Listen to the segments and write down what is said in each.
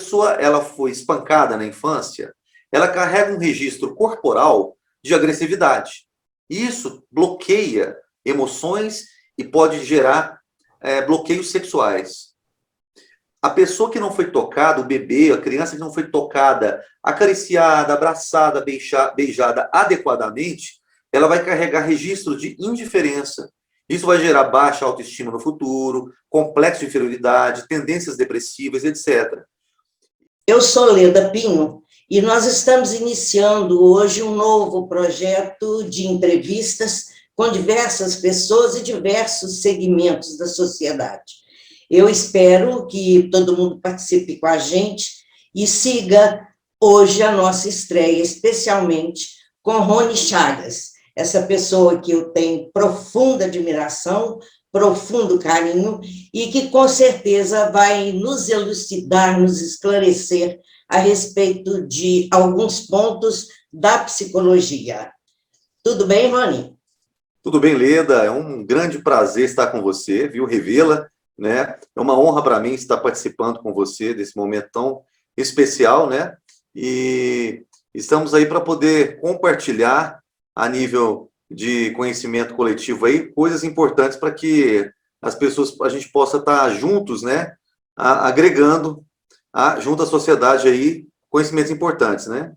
pessoa ela foi espancada na infância, ela carrega um registro corporal de agressividade. Isso bloqueia emoções e pode gerar bloqueios sexuais. A pessoa que não foi tocada, o bebê, a criança que não foi tocada, acariciada, abraçada, beijada adequadamente, ela vai carregar registro de indiferença. Isso vai gerar baixa autoestima no futuro, complexo de inferioridade, tendências depressivas, etc. Eu sou Leda Pinho e nós estamos iniciando hoje um novo projeto de entrevistas com diversas pessoas e diversos segmentos da sociedade. Eu espero que todo mundo participe com a gente e siga hoje a nossa estreia, especialmente com Rony Chagas, essa pessoa que eu tenho profunda admiração, profundo carinho e que, com certeza, vai nos elucidar, nos esclarecer a respeito de alguns pontos da psicologia. Tudo bem, Rony? Tudo bem, Leda? É um grande prazer estar com você, viu? Revê-la, né? É uma honra para mim estar participando com você desse momento tão especial, né? E estamos aí para poder compartilhar a nível de conhecimento coletivo aí, coisas importantes para que as pessoas, a gente possa estar juntos, né? Agregando junto à sociedade aí conhecimentos importantes, né?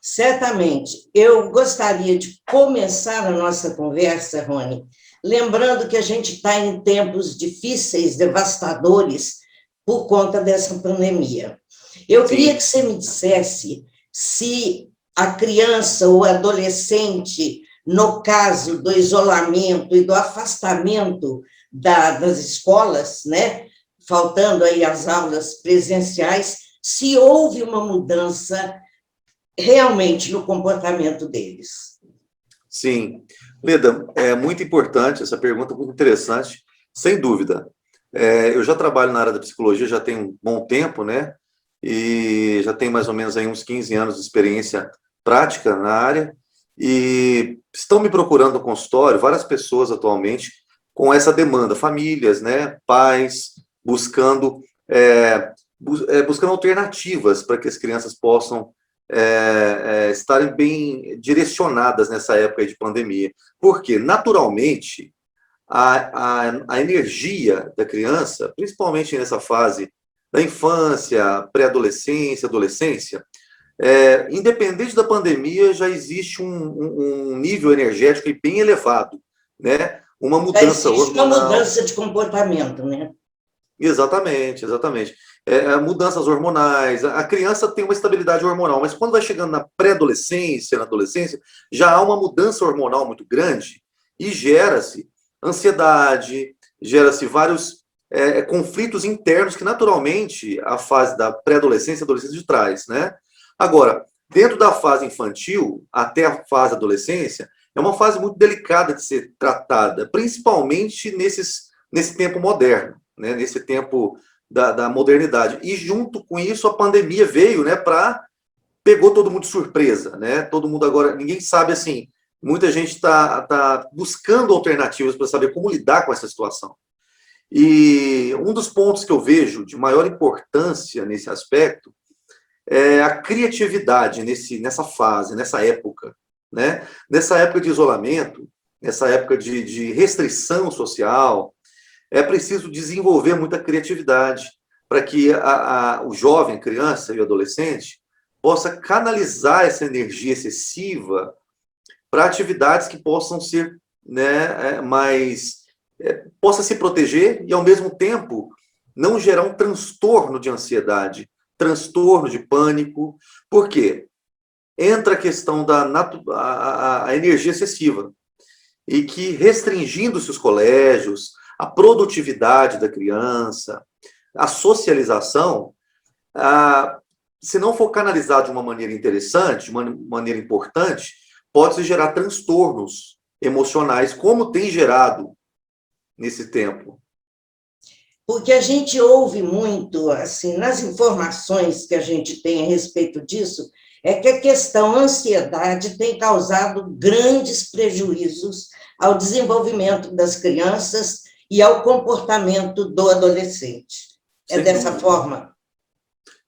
Certamente. Eu gostaria de começar a nossa conversa, Rony, lembrando que a gente está em tempos difíceis, devastadores, por conta dessa pandemia. Eu queria que você me dissesse se a criança ou adolescente, no caso do isolamento e do afastamento das escolas, né, faltando aí as aulas presenciais, se houve uma mudança realmente no comportamento deles. Sim. Leda, é muito importante, essa pergunta é muito interessante, sem dúvida. Eu já trabalho na área da psicologia já tem um bom tempo, né? E já tenho mais ou menos aí uns 15 anos de experiência prática na área, e estão me procurando no consultório várias pessoas atualmente com essa demanda, famílias, né? Pais, buscando alternativas para que as crianças possam estarem bem direcionadas nessa época de pandemia. Porque, naturalmente, a energia da criança, principalmente nessa fase da infância, pré-adolescência, adolescência, independente da pandemia, já existe um nível energético bem elevado, né? Uma mudança hormonal. Uma mudança de comportamento, né? Exatamente, exatamente. Mudanças hormonais, a criança tem uma estabilidade hormonal, mas quando vai chegando na pré-adolescência, na adolescência, já há uma mudança hormonal muito grande e gera-se ansiedade, gera-se vários conflitos internos que naturalmente a fase da pré-adolescência e adolescência traz, né? Agora, dentro da fase infantil até a fase adolescência, é uma fase muito delicada de ser tratada, principalmente nesse tempo moderno, né? Nesse tempo da modernidade. E junto com isso a pandemia veio, né, pegou todo mundo de surpresa, né? Todo mundo agora, ninguém sabe assim, muita gente está buscando alternativas para saber como lidar com essa situação. E um dos pontos que eu vejo de maior importância nesse aspecto é a criatividade nessa fase, nessa época, né? Nessa época de isolamento, nessa época de restrição social, é preciso desenvolver muita criatividade para que o jovem, a criança e o adolescente possa canalizar essa energia excessiva para atividades que possam ser, né, possa se proteger e, ao mesmo tempo, não gerar um transtorno de ansiedade, transtorno de pânico. Por quê? Entra a questão da a energia excessiva e que, restringindo-se os colégios, a produtividade da criança, a socialização, se não for canalizado de uma maneira interessante, de uma maneira importante, pode-se gerar transtornos emocionais, como tem gerado nesse tempo. Porque a gente ouve muito, assim, nas informações que a gente tem a respeito disso, é que a questão ansiedade tem causado grandes prejuízos ao desenvolvimento das crianças e ao comportamento do adolescente. É dessa forma?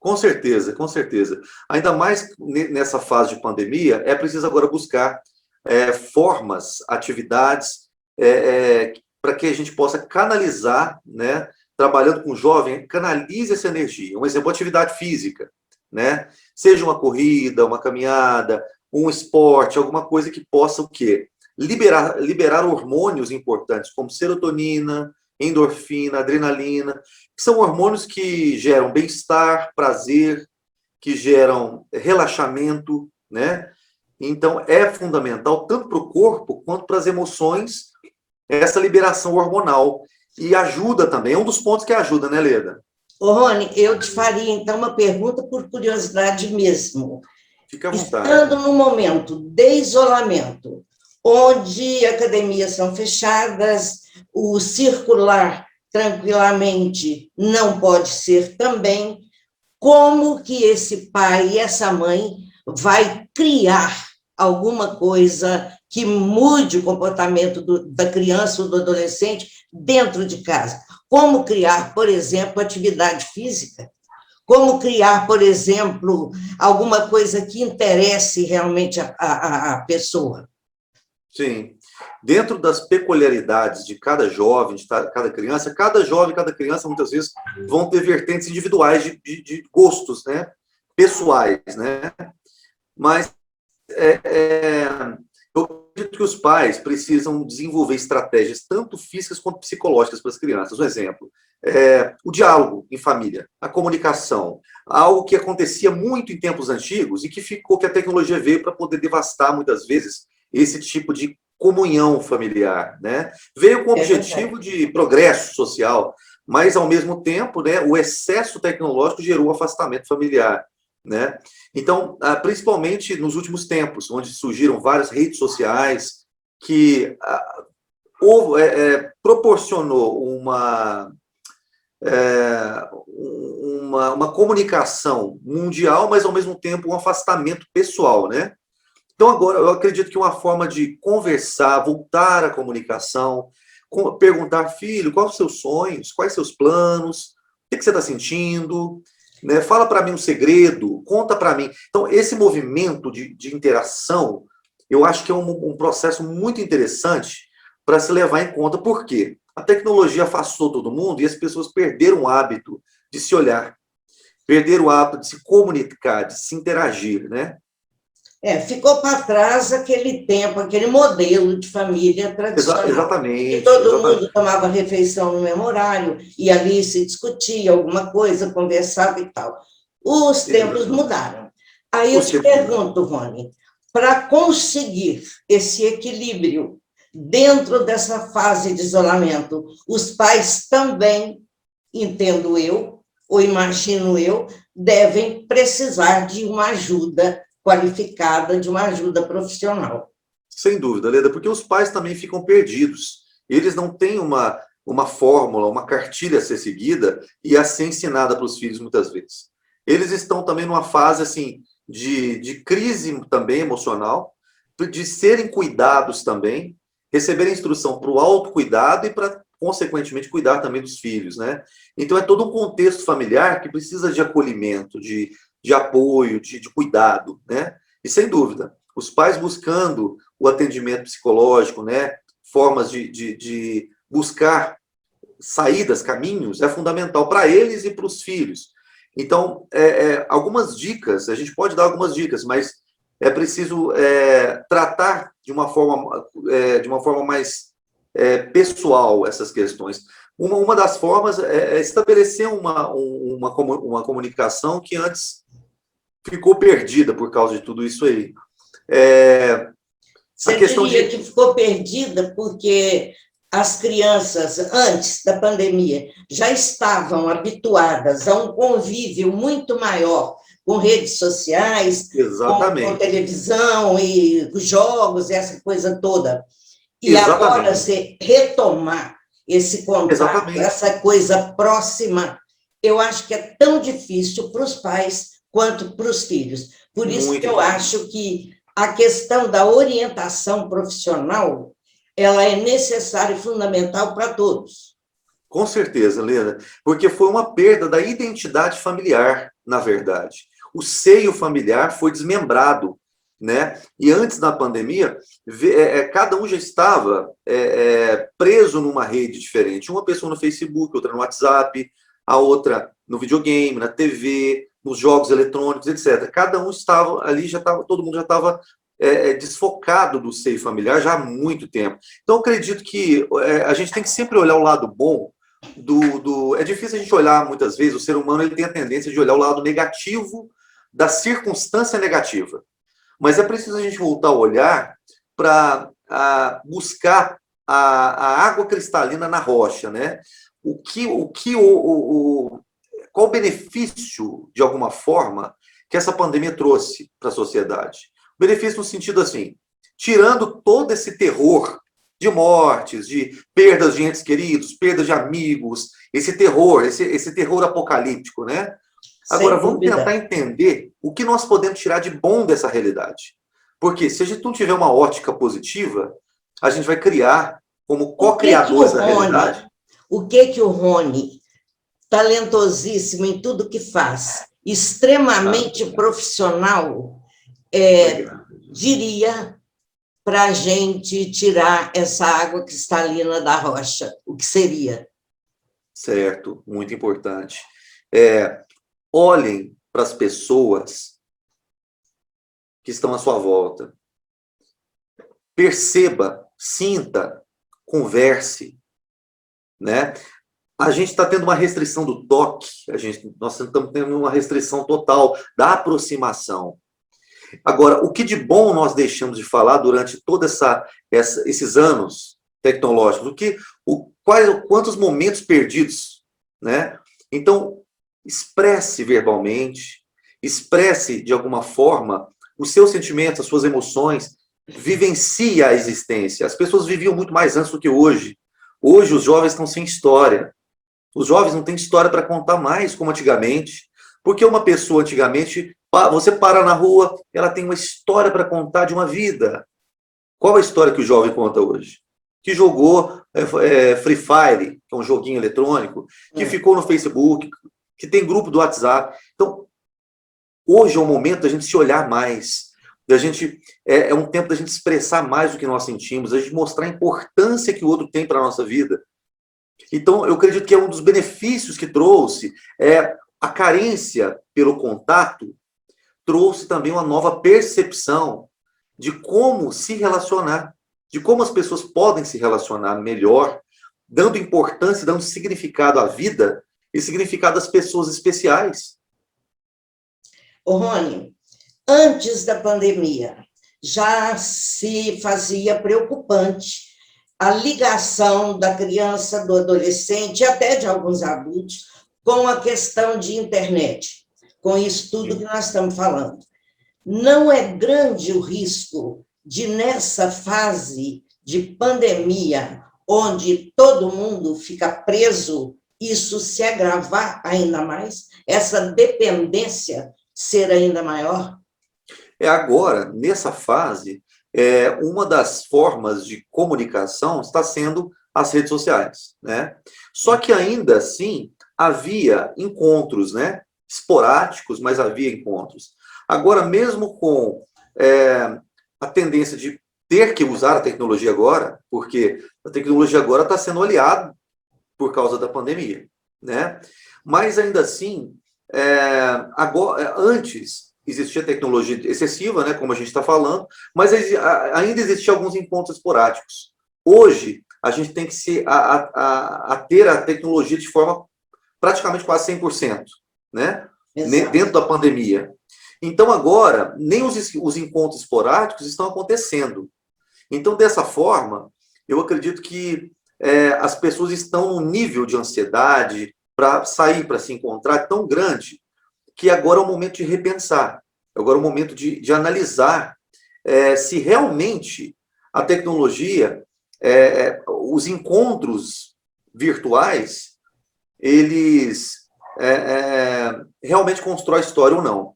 Com certeza, com certeza. Ainda mais nessa fase de pandemia, é preciso agora buscar formas, atividades, para que a gente possa canalizar, né? Trabalhando com o jovem, canalize essa energia. Um exemplo, atividade física, né? Seja uma corrida, uma caminhada, um esporte, alguma coisa que possa o quê? Liberar hormônios importantes, como serotonina, endorfina, adrenalina, que são hormônios que geram bem-estar, prazer, que geram relaxamento, né? Então, é fundamental, tanto para o corpo quanto para as emoções, essa liberação hormonal. E ajuda também, é um dos pontos que ajuda, né, Leda? Ô, Rony, eu te faria, então, uma pergunta por curiosidade mesmo. Fica à vontade. Estando no momento de isolamento, onde academias são fechadas, o circular tranquilamente não pode ser também, como que esse pai e essa mãe vai criar alguma coisa que mude o comportamento da criança ou do adolescente dentro de casa? Como criar, por exemplo, atividade física? Como criar, por exemplo, alguma coisa que interesse realmente a pessoa? Sim. Dentro das peculiaridades de cada jovem, de cada jovem e cada criança, muitas vezes, vão ter vertentes individuais de gostos, né? Pessoais, né? Mas eu acredito que os pais precisam desenvolver estratégias tanto físicas quanto psicológicas para as crianças. Um exemplo, o diálogo em família, a comunicação, algo que acontecia muito em tempos antigos e que a tecnologia veio para poder devastar, muitas vezes, esse tipo de comunhão familiar, né? Veio com o objetivo de progresso social, mas, ao mesmo tempo, né, o excesso tecnológico gerou afastamento familiar, né? Então, principalmente nos últimos tempos, onde surgiram várias redes sociais que proporcionou uma comunicação mundial, mas, ao mesmo tempo, um afastamento pessoal, né? Então, agora, eu acredito que uma forma de conversar, voltar à comunicação, perguntar, filho, quais os seus sonhos, quais seus planos, o que você está sentindo, né? Fala para mim um segredo, conta para mim. Então, esse movimento de interação, eu acho que é um processo muito interessante para se levar em conta. Por quê? A tecnologia afastou todo mundo e as pessoas perderam o hábito de se olhar, perderam o hábito de se comunicar, de se interagir, né? Ficou para trás aquele tempo, aquele modelo de família tradicional. E Exatamente, todo exatamente. mundo tomava refeição no mesmo horário, e ali se discutia alguma coisa, conversava e tal. Os tempos mudaram. Aí eu te pergunto, Rony, para conseguir esse equilíbrio dentro dessa fase de isolamento, os pais também, entendo eu, ou imagino eu, devem precisar de uma ajuda qualificada, de uma ajuda profissional. Sem dúvida, Leda, porque os pais também ficam perdidos. Eles não têm uma fórmula, uma cartilha a ser seguida e a ser ensinada para os filhos, muitas vezes. Eles estão também numa fase assim de crise também emocional, de serem cuidados também, receberem instrução para o autocuidado e para, consequentemente, cuidar também dos filhos, né? Então, é todo um contexto familiar que precisa de acolhimento, de apoio, de cuidado, né? E, sem dúvida, os pais buscando o atendimento psicológico, né? Formas de buscar saídas, caminhos, é fundamental para eles e para os filhos. Então, algumas dicas, a gente pode dar algumas dicas, mas é preciso tratar de uma forma mais pessoal essas questões. Uma das formas é estabelecer uma comunicação que antes ficou perdida por causa de tudo isso aí. Você diria que ficou perdida porque as crianças, antes da pandemia, já estavam habituadas a um convívio muito maior com redes sociais, com televisão e jogos, essa coisa toda. E agora você retomar esse contato, essa coisa próxima, eu acho que é tão difícil para os pais quanto para os filhos. Por isso que eu acho que a questão da orientação profissional, ela é necessária e fundamental para todos. Com certeza, Leda, porque foi uma perda da identidade familiar. na verdade. O seio familiar foi desmembrado, né? E antes da pandemia, cada um já estava preso numa rede diferente. Uma pessoa no Facebook, outra no WhatsApp, a outra no videogame, na TV, nos jogos eletrônicos, etc. Cada um estava ali, todo mundo já estava desfocado do seio familiar já há muito tempo. Então, eu acredito que a gente tem que sempre olhar o lado bom É difícil a gente olhar, muitas vezes, o ser humano ele tem a tendência de olhar o lado negativo da circunstância negativa. Mas é preciso a gente voltar a olhar para buscar a água cristalina na rocha, né? Qual o benefício, de alguma forma, que essa pandemia trouxe para a sociedade? Benefício no sentido assim, tirando todo esse terror de mortes, de perdas de entes queridos, perdas de amigos, esse terror apocalíptico, né? Agora, vamos tentar entender o que nós podemos tirar de bom dessa realidade. Porque se a gente não tiver uma ótica positiva, a gente vai criar, como co-criadores da realidade... O que o Rony, talentosíssimo em tudo que faz, extremamente profissional, diria para a gente tirar essa água cristalina da rocha? O que seria? Certo, muito importante. Olhem para as pessoas que estão à sua volta. Perceba, sinta, converse, né? A gente está tendo uma restrição do toque, nós estamos tendo uma restrição total da aproximação. Agora, o que de bom nós deixamos de falar durante todos esses anos tecnológicos? Quantos momentos perdidos, né? Então, expresse verbalmente, expresse de alguma forma os seus sentimentos, as suas emoções, vivencie a existência. As pessoas viviam muito mais antes do que hoje. Hoje os jovens estão sem história. Os jovens não têm história para contar mais como antigamente. Porque uma pessoa antigamente, você para na rua, ela tem uma história para contar de uma vida. Qual a história que o jovem conta hoje? Que jogou Free Fire, que é um joguinho eletrônico, que ficou no Facebook, que tem grupo do WhatsApp. Então, hoje é o momento da gente se olhar mais, é um tempo da gente expressar mais o que nós sentimos, da gente mostrar a importância que o outro tem para a nossa vida. Então, eu acredito que é um dos benefícios que trouxe, a carência pelo contato, trouxe também uma nova percepção de como se relacionar, de como as pessoas podem se relacionar melhor, dando importância, dando significado à vida e significado às pessoas especiais. Ô, Rony, antes da pandemia, já se fazia preocupante a ligação da criança, do adolescente, e até de alguns adultos, com a questão de internet, com isso tudo que nós estamos falando. Não é grande o risco de, nessa fase de pandemia, onde todo mundo fica preso, isso se agravar ainda mais? Essa dependência ser ainda maior? Agora, nessa fase, uma das formas de comunicação está sendo as redes sociais, né? Só que ainda assim havia encontros, né? Esporádicos, mas havia encontros. Agora, mesmo com a tendência de ter que usar a tecnologia agora, porque a tecnologia agora está sendo aliada por causa da pandemia, né? Mas ainda assim, agora, antes existia tecnologia excessiva, né, como a gente está falando, mas ainda existiam alguns encontros esporádicos. Hoje, a gente tem que ter a tecnologia de forma praticamente quase 100%, né? Dentro da pandemia. Então, agora, nem os encontros esporádicos estão acontecendo. Então, dessa forma, eu acredito que as pessoas estão num nível de ansiedade para sair, para se encontrar, tão grande, que agora é o momento de repensar, agora é o momento de analisar se realmente a tecnologia, os encontros virtuais, eles realmente constroem história ou não.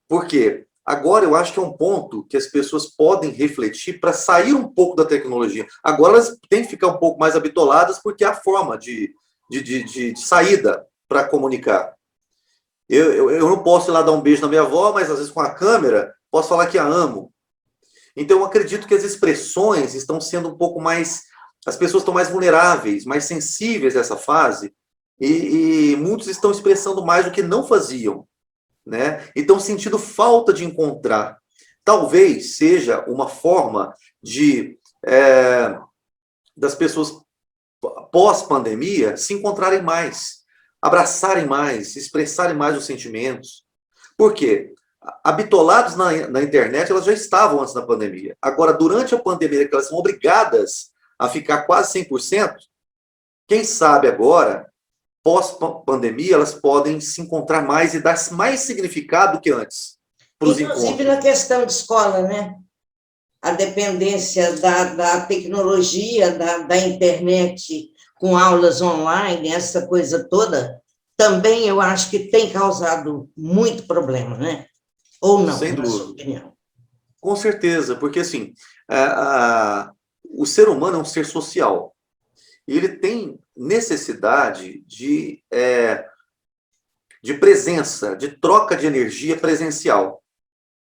Por quê? Agora eu acho que é um ponto que as pessoas podem refletir para sair um pouco da tecnologia. Agora elas têm que ficar um pouco mais habitoladas porque é a forma de saída para comunicar. Eu não posso ir lá dar um beijo na minha avó, mas às vezes com a câmera posso falar que a amo. Então, eu acredito que as expressões estão sendo um pouco mais. As pessoas estão mais vulneráveis, mais sensíveis a essa fase, e muitos estão expressando mais do que não faziam, né? E estão sentindo falta de encontrar. Talvez seja uma forma de das pessoas pós-pandemia se encontrarem mais, abraçarem mais, expressarem mais os sentimentos. Por quê? Habitolados na internet, elas já estavam antes da pandemia. Agora, durante a pandemia, que elas são obrigadas a ficar quase 100%, quem sabe agora, pós-pandemia, elas podem se encontrar mais e dar mais significado do que antes para os Inclusive encontros. na questão de escola, né? A dependência da tecnologia, da internet, com aulas online, essa coisa toda, também eu acho que tem causado muito problema, né? Ou não, Sem na sua dúvida. opinião? Com certeza, porque assim, o ser humano é um ser social. E ele tem necessidade de presença, de troca de energia presencial,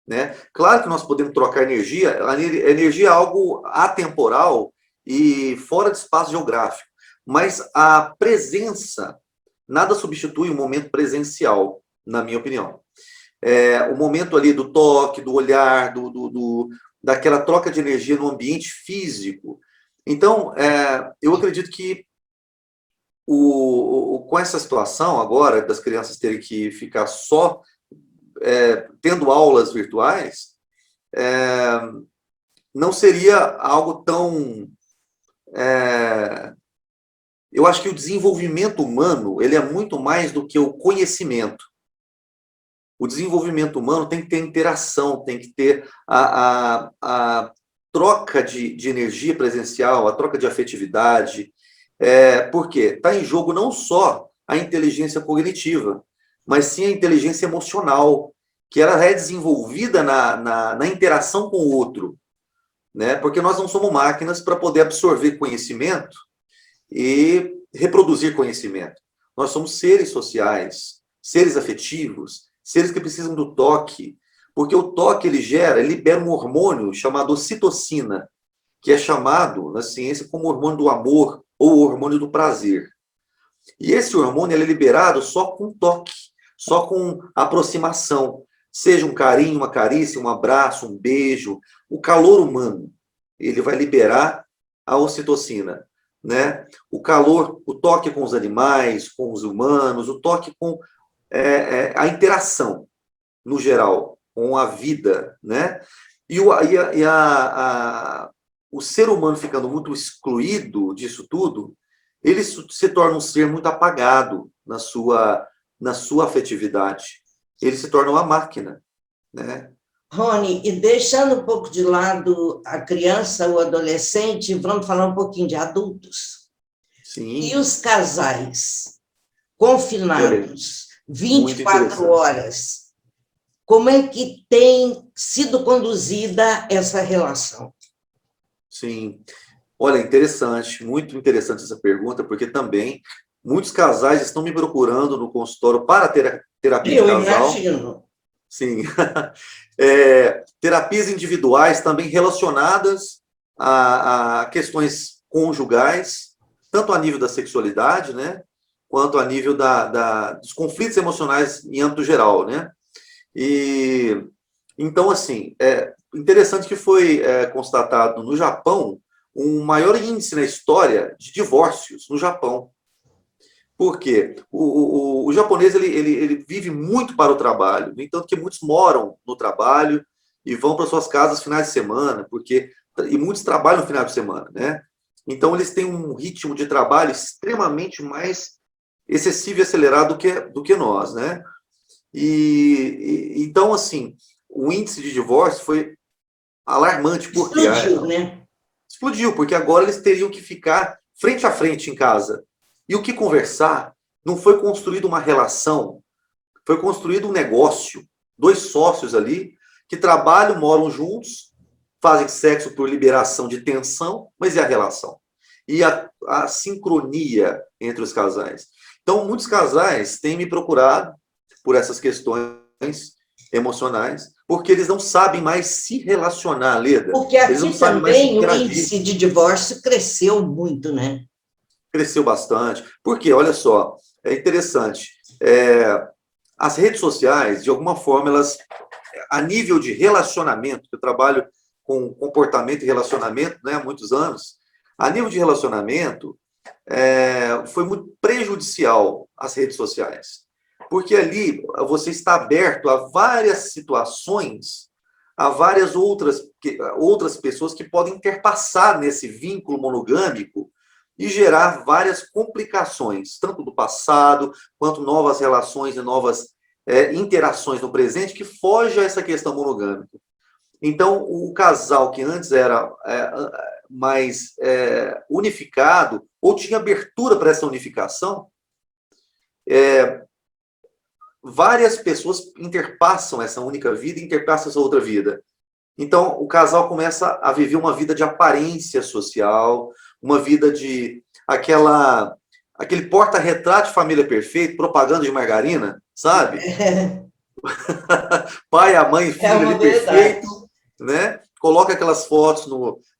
né? Claro que nós podemos trocar energia, a energia é algo atemporal e fora de espaço geográfico, mas a presença nada substitui o momento presencial, na minha opinião. O momento ali do toque, do olhar, daquela troca de energia no ambiente físico. Então, eu acredito que com essa situação agora, das crianças terem que ficar só tendo aulas virtuais, não seria algo tão... eu acho que o desenvolvimento humano, ele é muito mais do que o conhecimento. O desenvolvimento humano tem que ter interação, tem que ter a troca de energia presencial, a troca de afetividade. Por quê? Está em jogo não só a inteligência cognitiva, mas sim a inteligência emocional, que ela é desenvolvida na interação com o outro, né? Porque nós não somos máquinas para poder absorver conhecimento e reproduzir conhecimento. Nós somos seres sociais, seres afetivos, seres que precisam do toque, porque o toque ele libera um hormônio chamado ocitocina, que é chamado na ciência como hormônio do amor ou hormônio do prazer. E esse hormônio ele é liberado só com toque, só com aproximação, seja um carinho, uma carícia, um abraço, um beijo, o calor humano, ele vai liberar a ocitocina, né? O calor, o toque com os animais, com os humanos, o toque com a interação, no geral, com a vida, né? E o ser humano ficando muito excluído disso tudo, ele se torna um ser muito apagado na sua afetividade. Ele se torna uma máquina, né? Rony, e deixando um pouco de lado a criança, o adolescente, vamos falar um pouquinho de adultos. Sim. E os casais confinados, 24 horas, como é que tem sido conduzida essa relação? Sim. Olha, interessante, muito interessante essa pergunta, porque também muitos casais estão me procurando no consultório para terapia de casal. Eu imagino. Sim. Terapias individuais também relacionadas a questões conjugais, tanto a nível da sexualidade, né, quanto a nível dos conflitos emocionais em âmbito geral, né? E então, assim, interessante que foi constatado no Japão um maior índice na história de divórcios no Japão. Por quê? O japonês ele vive muito para o trabalho, no entanto que muitos moram no trabalho e vão para suas casas finais de semana, e muitos trabalham no final de semana, né? Então eles têm um ritmo de trabalho extremamente mais excessivo e acelerado do que nós, né? Então, assim, o índice de divórcio foi alarmante. Porque explodiu, né? Explodiu, porque agora eles teriam que ficar frente a frente em casa. E o que conversar? Não foi construída uma relação, foi construído um negócio. Dois sócios ali que trabalham, moram juntos, fazem sexo por liberação de tensão, mas e a relação? E a sincronia entre os casais? Então, muitos casais têm me procurado por essas questões emocionais, porque eles não sabem mais se relacionar, Leda. Porque Eles não aqui sabem mais se também o interagir. índice de divórcio cresceu muito, né? Cresceu bastante. Porque, olha só, é interessante. As redes sociais, de alguma forma, elas, a nível de relacionamento, eu trabalho com comportamento e relacionamento, né, há muitos anos, a nível de relacionamento, foi muito prejudicial as redes sociais. Porque ali você está aberto a várias situações, a várias outras pessoas que podem interpassar nesse vínculo monogâmico e gerar várias complicações, tanto do passado, quanto novas relações e novas interações no presente, que foge a essa questão monogâmica. Então, o casal que antes era mais unificado, ou tinha abertura para essa unificação, várias pessoas interpassam essa única vida e interpassam essa outra vida. Então, o casal começa a viver uma vida de aparência social, uma vida de aquele porta-retrato de família perfeito, propaganda de margarina, sabe? Pai, a mãe e filho ali perfeito, né? Coloca aquelas fotos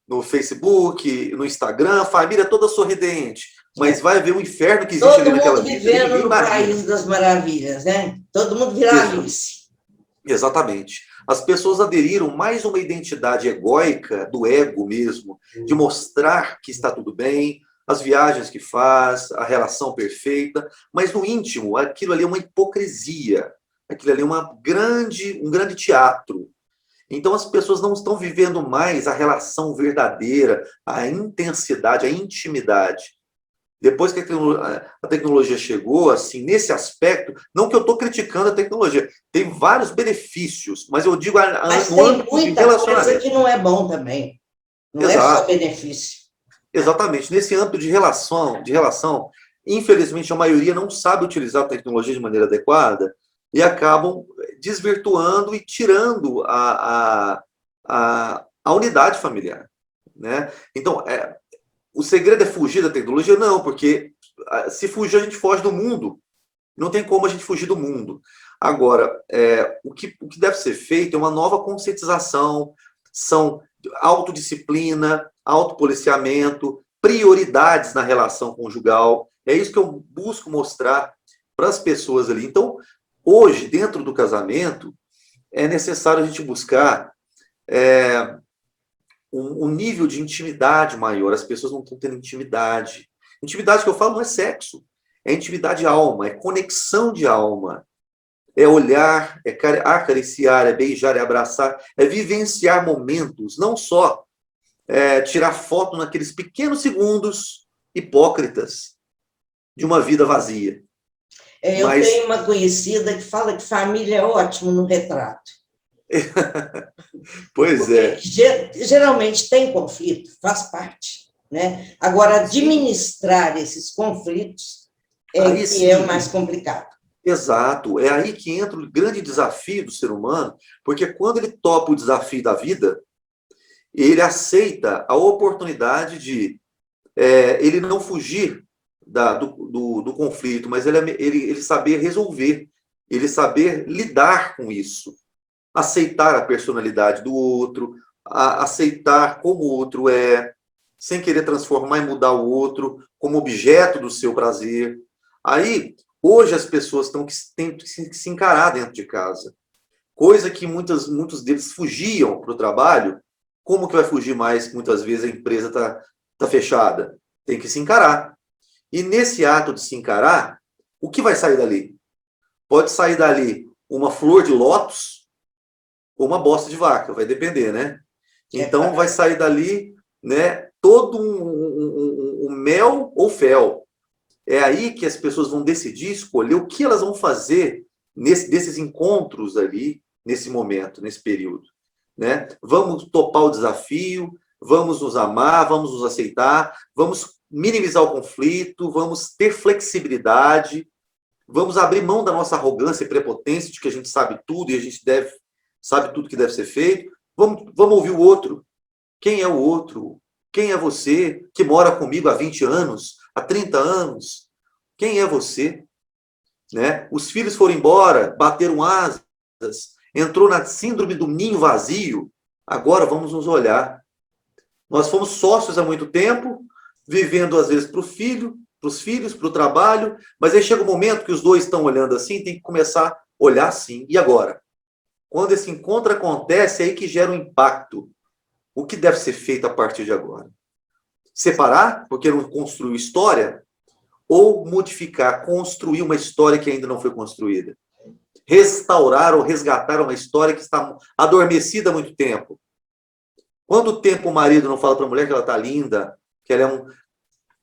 no Facebook, no Instagram, família toda sorridente, mas vai ver o inferno que existe ali naquela vida. Todo mundo vivendo no país das maravilhas, né? Todo mundo vira Alice. Exatamente. As pessoas aderiram mais a uma identidade egóica, do ego mesmo, de mostrar que está tudo bem, as viagens que faz, a relação perfeita, mas no íntimo, aquilo ali é uma hipocrisia, aquilo ali é um grande teatro. Então as pessoas não estão vivendo mais a relação verdadeira, a intensidade, a intimidade. Depois que a tecnologia chegou, assim, nesse aspecto, não que eu estou criticando a tecnologia, tem vários benefícios, mas eu digo mas no tem âmbito de muita coisa que relacionamento. não é bom também. Não é só benefício. Exatamente. Nesse âmbito de relação, infelizmente, a maioria não sabe utilizar a tecnologia de maneira adequada e acabam desvirtuando e tirando a unidade familiar. Né? Então, o segredo é fugir da tecnologia? Não, porque se fugir, a gente foge do mundo. Não tem como a gente fugir do mundo. Agora, o que deve ser feito é uma nova conscientização, são autodisciplina, autopoliciamento, prioridades na relação conjugal. É isso que eu busco mostrar para as pessoas ali. Então, hoje, dentro do casamento, é necessário a gente buscar um nível de intimidade maior. As pessoas não estão tendo intimidade. Intimidade que eu falo não é sexo, é intimidade de alma, é conexão de alma. É olhar, é acariciar, é beijar, é abraçar, é vivenciar momentos, não só tirar foto naqueles pequenos segundos hipócritas de uma vida vazia. Eu tenho uma conhecida que fala que família é ótimo no retrato. Pois é. Geralmente tem conflito, faz parte. Né? Agora, administrar esses conflitos é o mais complicado. Exato. É aí que entra o grande desafio do ser humano, porque quando ele topa o desafio da vida, ele aceita a oportunidade de ele não fugir do conflito, mas ele saber resolver, ele saber lidar com isso, aceitar a personalidade do outro, aceitar como o outro é, sem querer transformar e mudar o outro como objeto do seu prazer. Aí, hoje as pessoas têm que se encarar dentro de casa, coisa que muitos deles fugiam para o trabalho. Como que vai fugir mais? Muitas vezes a empresa tá fechada. Tem que se encarar. E nesse ato de se encarar, o que vai sair dali? Pode sair dali uma flor de lótus ou uma bosta de vaca, vai depender, né? Então vai sair dali, né, todo um mel ou fel. É aí que as pessoas vão decidir, escolher o que elas vão fazer desses encontros ali, nesse momento, nesse período. Né? Vamos topar o desafio, vamos nos amar, vamos nos aceitar, vamos minimizar o conflito, vamos ter flexibilidade, vamos abrir mão da nossa arrogância e prepotência de que a gente sabe tudo e a gente sabe tudo que deve ser feito. Vamos ouvir o outro. Quem é o outro? Quem é você que mora comigo há 20 anos, há 30 anos? Quem é você? né? Os filhos foram embora, bateram asas, entrou na síndrome do ninho vazio. Agora vamos nos olhar. Nós fomos sócios há muito tempo, vivendo às vezes para o filho, para os filhos, para o trabalho, mas aí chega um momento que os dois estão olhando assim, tem que começar a olhar assim. E agora? Quando esse encontro acontece, é aí que gera um impacto. O que deve ser feito a partir de agora? Separar, porque não construiu história, ou modificar, construir uma história que ainda não foi construída? Restaurar ou resgatar uma história que está adormecida há muito tempo. Quanto tempo o marido não fala para a mulher que ela está linda, que ela é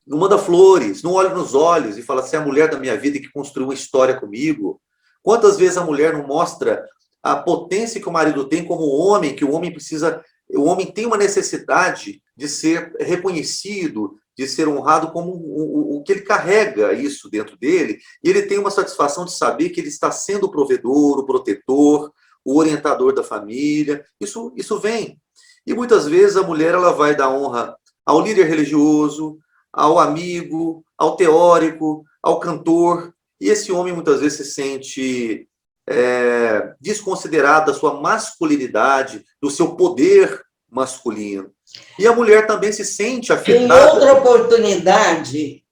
não manda flores, não olha nos olhos e fala, você é a mulher da minha vida e que construiu uma história comigo? Quantas vezes a mulher não mostra a potência que o marido tem como homem, que o homem precisa, o homem tem uma necessidade de ser reconhecido, de ser honrado como o que ele carrega isso dentro dele, e ele tem uma satisfação de saber que ele está sendo o provedor, o protetor, o orientador da família. Isso vem. E muitas vezes a mulher ela vai dar honra ao líder religioso, ao amigo, ao teórico, ao cantor, e esse homem muitas vezes se sente desconsiderado da sua masculinidade, do seu poder masculino. E a mulher também se sente afetada. Em outra oportunidade,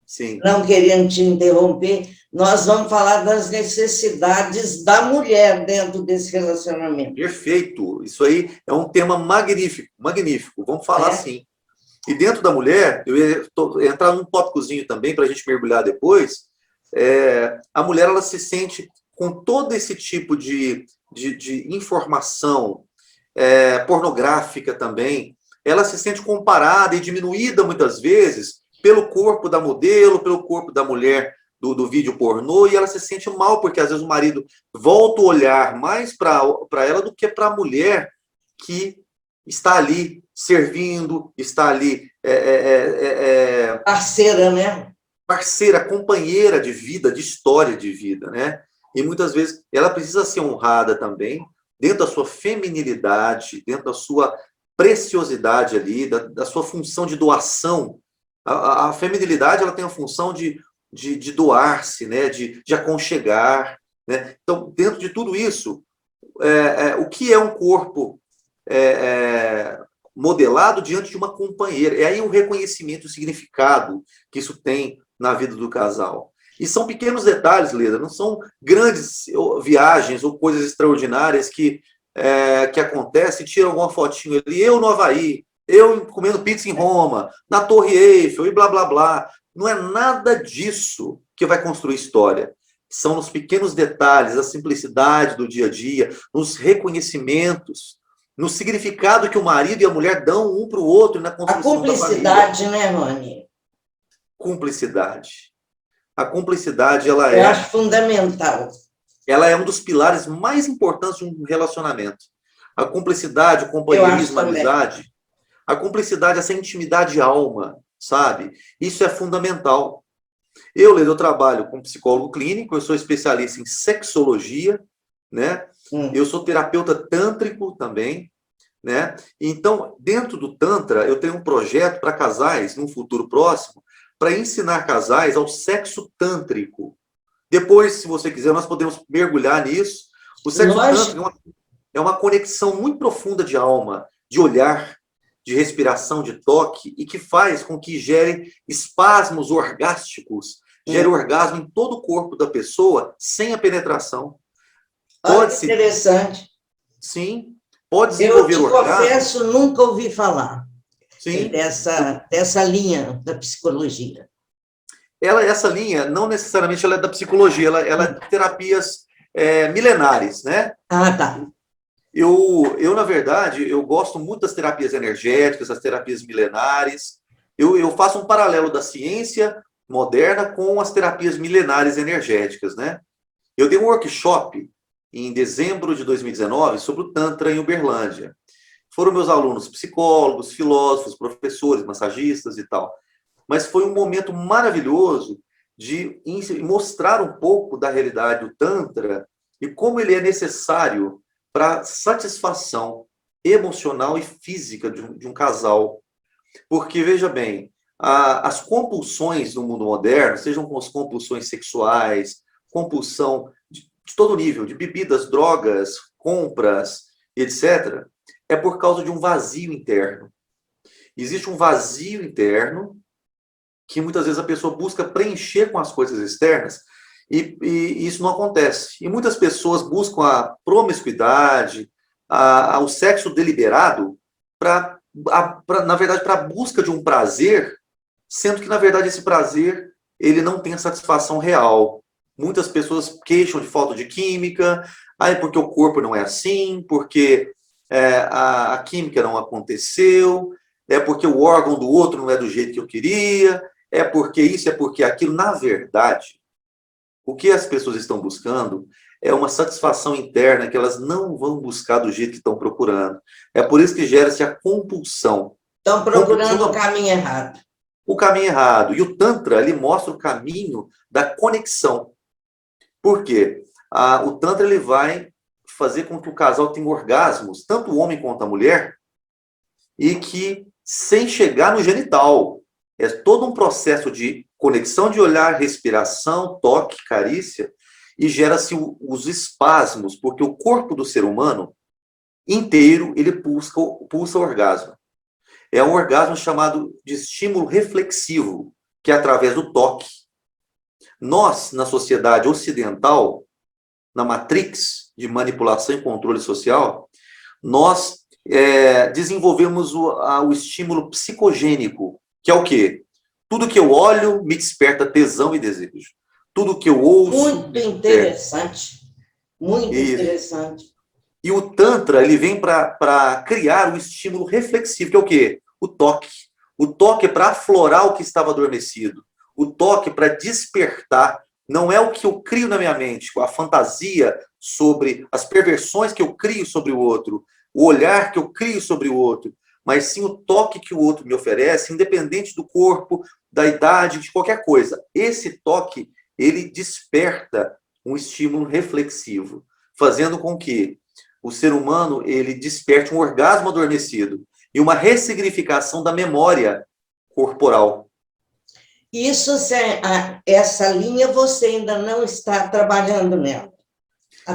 sim, não querendo te interromper, nós vamos falar das necessidades da mulher dentro desse relacionamento. Perfeito. Isso aí é um tema magnífico, magnífico. Vamos falar sim. E dentro da mulher, eu ia entrar num tópicozinho também para a gente mergulhar depois. A mulher ela se sente com todo esse tipo de informação pornográfica também, ela se sente comparada e diminuída muitas vezes pelo corpo da modelo, pelo corpo da mulher do vídeo pornô, e ela se sente mal, porque às vezes o marido volta o olhar mais para ela do que para a mulher que está ali servindo, está ali... parceira, né? Parceira, companheira de vida, de história de vida, né? E muitas vezes ela precisa ser honrada também, dentro da sua feminilidade, dentro da sua preciosidade ali, da sua função de doação. A feminilidade ela tem a função de doar-se, né? de aconchegar. Né? Então, dentro de tudo isso, o que é um corpo modelado diante de uma companheira? É aí o reconhecimento, o significado que isso tem na vida do casal. E são pequenos detalhes, Leda, não são grandes viagens ou coisas extraordinárias que acontecem, tiram alguma fotinho ali, eu no Havaí, eu comendo pizza em Roma, na Torre Eiffel e blá, blá, blá. Não é nada disso que vai construir história. São nos pequenos detalhes, a simplicidade do dia a dia, nos reconhecimentos, no significado que o marido e a mulher dão um para o outro na construção da família. A cumplicidade, né, Rony? Cumplicidade. A cumplicidade, Eu acho fundamental. Ela é um dos pilares mais importantes de um relacionamento. A cumplicidade, o companheirismo, a amizade. A cumplicidade, essa intimidade de alma, sabe? Isso é fundamental. Eu trabalho como psicólogo clínico, eu sou especialista em sexologia, né? Eu sou terapeuta tântrico também, né? Então, dentro do Tantra, eu tenho um projeto para casais, num futuro próximo, para ensinar casais ao sexo tântrico. Depois, se você quiser, nós podemos mergulhar nisso. O sexo tântrico é uma conexão muito profunda de alma, de olhar, de respiração, de toque, e que faz com que gere espasmos orgásticos, gere orgasmo em todo o corpo da pessoa, sem a penetração. Olha que interessante. Sim, pode desenvolver orgasmo. Eu te confesso, nunca ouvi falar. Sim. Dessa linha da psicologia. Essa linha, não necessariamente ela é da psicologia, ela é de terapias milenares, né? Ah, tá. Eu, na verdade, eu gosto muito das terapias energéticas, das terapias milenares. Eu faço um paralelo da ciência moderna com as terapias milenares energéticas, né? Eu dei um workshop em dezembro de 2019 sobre o Tantra em Uberlândia. Foram meus alunos psicólogos, filósofos, professores, massagistas e tal. Mas foi um momento maravilhoso de mostrar um pouco da realidade do Tantra e como ele é necessário para a satisfação emocional e física de um casal. Porque, veja bem, as compulsões no mundo moderno, sejam as compulsões sexuais, compulsão de todo nível, de bebidas, drogas, compras, etc., é por causa de um vazio interno. Existe um vazio interno que muitas vezes a pessoa busca preencher com as coisas externas e isso não acontece. E muitas pessoas buscam a promiscuidade, o sexo deliberado, na verdade, para a busca de um prazer, sendo que, na verdade, esse prazer ele não tem a satisfação real. Muitas pessoas queixam de falta de química, porque o corpo não é assim, porque a química não aconteceu, é porque o órgão do outro não é do jeito que eu queria, é porque isso, é porque aquilo. Na verdade, o que as pessoas estão buscando é uma satisfação interna que elas não vão buscar do jeito que estão procurando. É por isso que gera-se a compulsão. Estão procurando o caminho errado. O caminho errado. E o Tantra, ele mostra o caminho da conexão. Por quê? O Tantra, ele vai fazer com que o casal tenha orgasmos, tanto o homem quanto a mulher, e que, sem chegar no genital, é todo um processo de conexão de olhar, respiração, toque, carícia, e gera-se os espasmos, porque o corpo do ser humano inteiro, ele pulsa orgasmo. É um orgasmo chamado de estímulo reflexivo, que é através do toque. Nós, na sociedade ocidental, na matrix de manipulação e controle social, nós desenvolvemos o estímulo psicogênico, que é o quê? Tudo que eu olho me desperta tesão e desejo. Tudo que eu ouço... Muito interessante. Muito interessante. E o Tantra, ele vem para criar um estímulo reflexivo, que é o quê? O toque. O toque é para aflorar o que estava adormecido. O toque para despertar. Não é o que eu crio na minha mente, a fantasia sobre as perversões que eu crio sobre o outro, o olhar que eu crio sobre o outro, mas sim o toque que o outro me oferece, independente do corpo, da idade, de qualquer coisa. Esse toque, ele desperta um estímulo reflexivo, fazendo com que o ser humano ele desperte um orgasmo adormecido e uma ressignificação da memória corporal. Isso, essa linha você ainda não está trabalhando nela?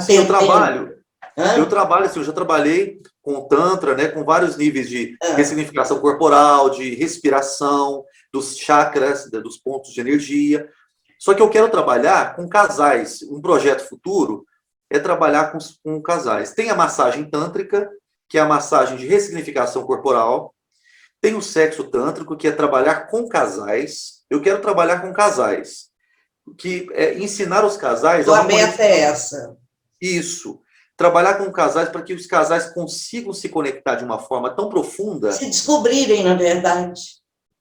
Sim, eu trabalho, assim, eu já trabalhei com Tantra, né, com vários níveis de ressignificação corporal, de respiração, dos chakras, dos pontos de energia. Só que eu quero trabalhar com casais. Um projeto futuro é trabalhar com casais. Tem a massagem tântrica, que é a massagem de ressignificação corporal. Tem o sexo tântrico, que é trabalhar com casais. Eu quero trabalhar com casais. Que é ensinar os casais... Sua meta é essa. Isso. Trabalhar com casais para que os casais consigam se conectar de uma forma tão profunda... Se descobrirem, na verdade.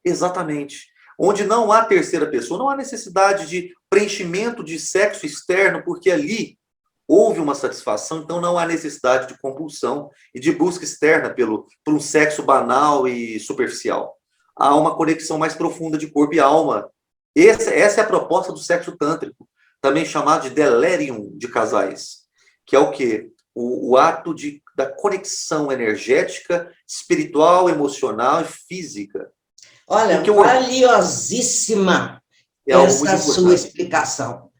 Exatamente. Onde não há terceira pessoa, não há necessidade de preenchimento de sexo externo, porque ali houve uma satisfação, então não há necessidade de compulsão e de busca externa por um sexo banal e superficial. Há uma conexão mais profunda de corpo e alma. Essa é a proposta do sexo tântrico, também chamado de delirium de casais, que é o quê? O ato da conexão energética, espiritual, emocional e física. Olha, valiosíssima essa sua explicação.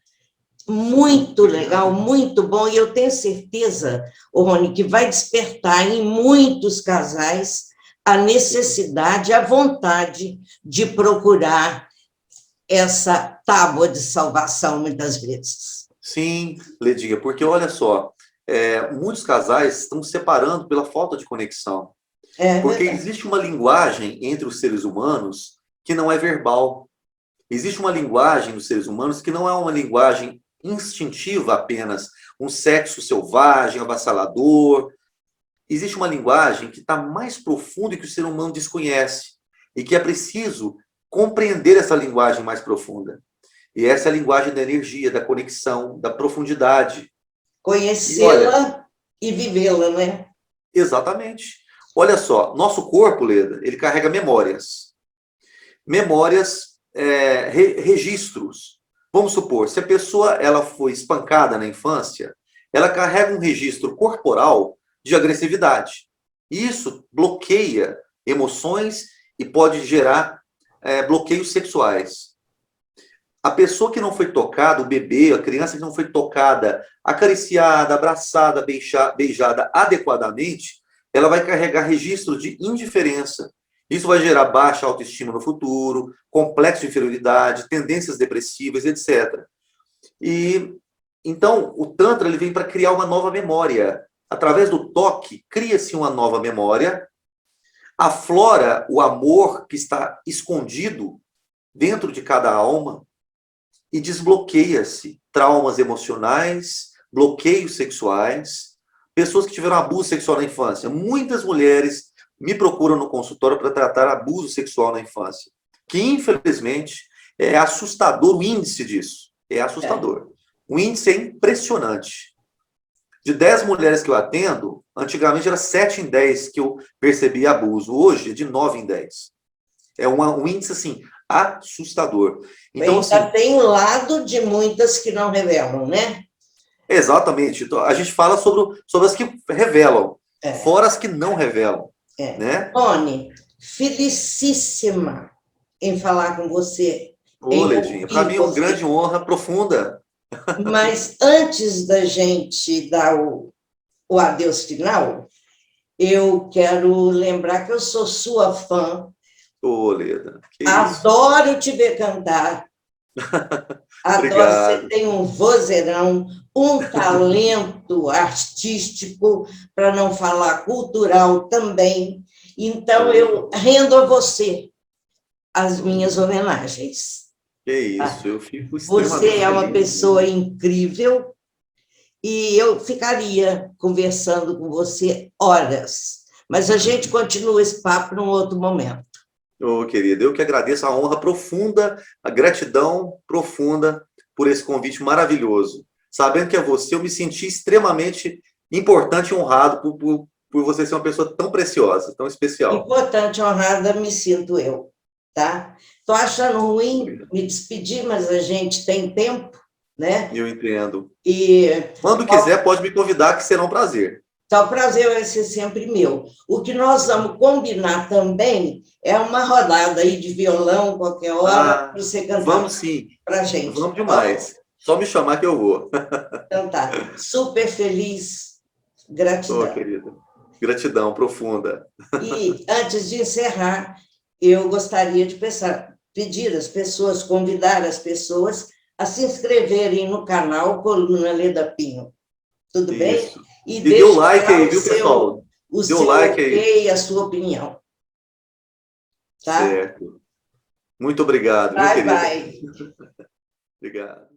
Muito legal, muito bom, e eu tenho certeza, Rony, que vai despertar em muitos casais a necessidade, a vontade de procurar essa tábua de salvação, muitas vezes. Sim, Ledinha, porque olha só, muitos casais estão se separando pela falta de conexão. Porque existe uma linguagem entre os seres humanos que não é verbal. Existe uma linguagem dos seres humanos que não é uma linguagem instintiva apenas, um sexo selvagem, avassalador. Existe uma linguagem que está mais profunda e que o ser humano desconhece. E que é preciso compreender essa linguagem mais profunda. E essa é a linguagem da energia, da conexão, da profundidade. Conhecê-la e vivê-la, né? Exatamente. Olha só, nosso corpo, Leda, ele carrega memórias. Memórias, registros. Vamos supor, se a pessoa ela foi espancada na infância, ela carrega um registro corporal de agressividade. Isso bloqueia emoções e pode gerar bloqueios sexuais. a pessoa que não foi tocada, o bebê, a criança que não foi tocada, acariciada, abraçada, beijada adequadamente, ela vai carregar registro de indiferença. Isso vai gerar baixa autoestima no futuro, complexo de inferioridade, tendências depressivas, etc. E então o Tantra ele vem para criar uma nova memória. Através do toque, cria-se uma nova memória, aflora o amor que está escondido dentro de cada alma e desbloqueia-se traumas emocionais, bloqueios sexuais, pessoas que tiveram abuso sexual na infância. Muitas mulheres me procuram no consultório para tratar abuso sexual na infância, que infelizmente é assustador o índice disso. É assustador. O índice é impressionante. De 10 mulheres que eu atendo, antigamente era 7 em 10 que eu percebi abuso. Hoje é de 9 em 10. É um índice, assim, assustador. Então, Ainda assim, tem o lado de muitas que não revelam, né? exatamente. Então, a gente fala sobre as que revelam, É, fora as que não revelam, é. né? Tony, felicíssima em falar com você, Ô, em Ledinha, para ouvir mim é uma você. grande honra profunda. Mas antes da gente dar o adeus final, eu quero lembrar que eu sou sua fã, Ô, Leda, que isso. adoro te ver cantar, adoro, você Obrigado. tem um vozeirão, um talento artístico, para não falar cultural também. Então, eu Ô, rendo a você as minhas homenagens. que Tá? isso, eu fico Você extremamente é uma feliz, pessoa né? incrível e eu ficaria conversando com você horas, mas a gente continua esse papo num outro momento. Ô, querida, eu que agradeço a honra profunda, a gratidão profunda por esse convite maravilhoso. Sabendo que é você, eu me senti extremamente importante e honrado por você ser uma pessoa tão preciosa, tão especial. Importante, honrada, me sinto eu, tá? Estou achando ruim me despedir, mas a gente tem tempo, né? Eu entendo. E Quando quiser, pode me convidar, que será um prazer. tá, o prazer vai ser sempre meu. O que nós vamos combinar também é uma rodada aí de violão, qualquer hora, Ah, para você cantar vamos sim. para a gente, Vamos tá bom? demais. Só me chamar que eu vou. Então tá. Super feliz, Ô, gratidão. querida. Gratidão profunda. E antes de encerrar, eu gostaria de pedir às pessoas, convidar as pessoas a se inscreverem no canal Coluna Leda Pinho. Tudo bem? Isso. E E dê o deixa like lá aí, viu, pessoal? o Dê o seu like aí. ok, a sua opinião, tá? Certo. Muito obrigado, viu, Bye, querida? bye. Obrigado.